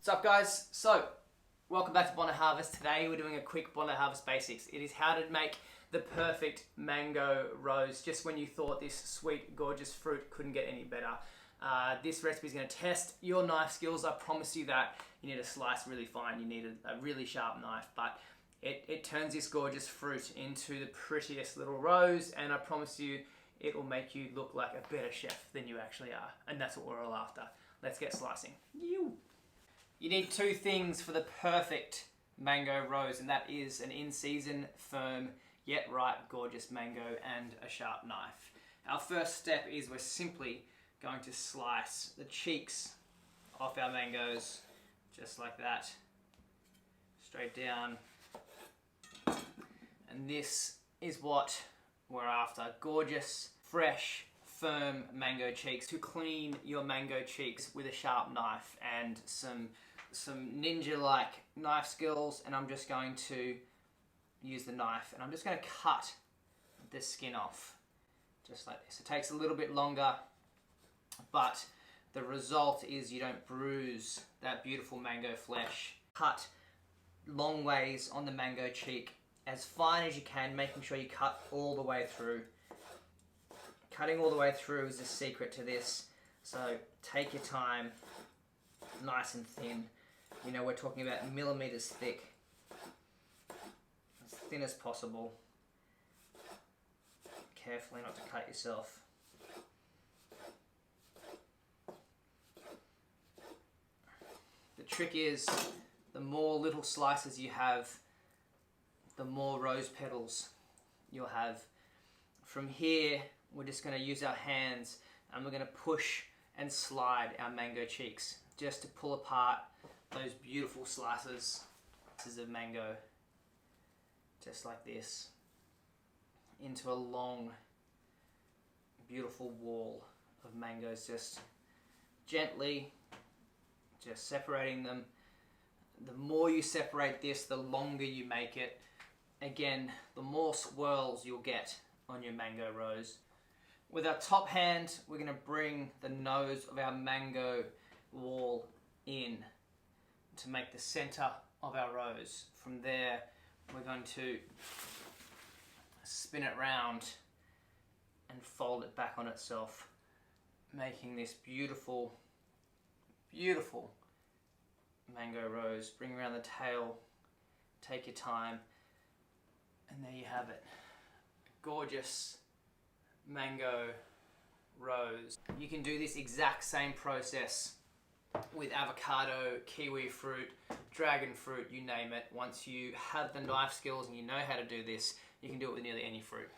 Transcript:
What's up guys? So, welcome back to Bondi Harvest. Today we're doing a quick Bondi Harvest basics. It is how to make the perfect mango rose, just when you thought this sweet, gorgeous fruit couldn't get any better. This recipe is going to test your knife skills. I promise you that. You need to slice really fine, you need a really sharp knife, but it turns this gorgeous fruit into the prettiest little rose, and I promise you it will make you look like a better chef than you actually are, and that's what we're all after. Let's get slicing. You need two things for the perfect mango rose, and that is an in-season, firm, yet ripe, gorgeous mango and a sharp knife. Our first step is we're simply going to slice the cheeks off our mangoes, just like that, straight down. And this is what we're after, gorgeous, fresh, firm mango cheeks. To clean your mango cheeks with a sharp knife and some ninja-like knife skills, and I'm just going to use the knife and I'm just going to cut the skin off, just like this. It takes a little bit longer, but the result is you don't bruise that beautiful mango flesh. Cut long ways on the mango cheek, as fine as you can, making sure you cut all the way through. Cutting all the way through is the secret to this, so take your time, nice and thin. You know, we're talking about millimeters thick, as thin as possible. Carefully not to cut yourself. The trick is, the more little slices you have, the more rose petals you'll have. From here, we're just going to use our hands and we're going to push and slide our mango cheeks just to pull apart those beautiful slices of mango, just like this, into a long, beautiful wall of mangoes, just gently, just separating them. The more you separate this, the longer you make it. Again, the more swirls you'll get on your mango rose. With our top hand, we're going to bring the nose of our mango wall in to make the center of our rose. From there, we're going to spin it round and fold it back on itself, making this beautiful, beautiful mango rose. Bring around the tail, take your time, and there you have it. Gorgeous mango rose. You can do this exact same process with avocado, kiwi fruit, dragon fruit, you name it. Once you have the knife skills and you know how to do this, you can do it with nearly any fruit.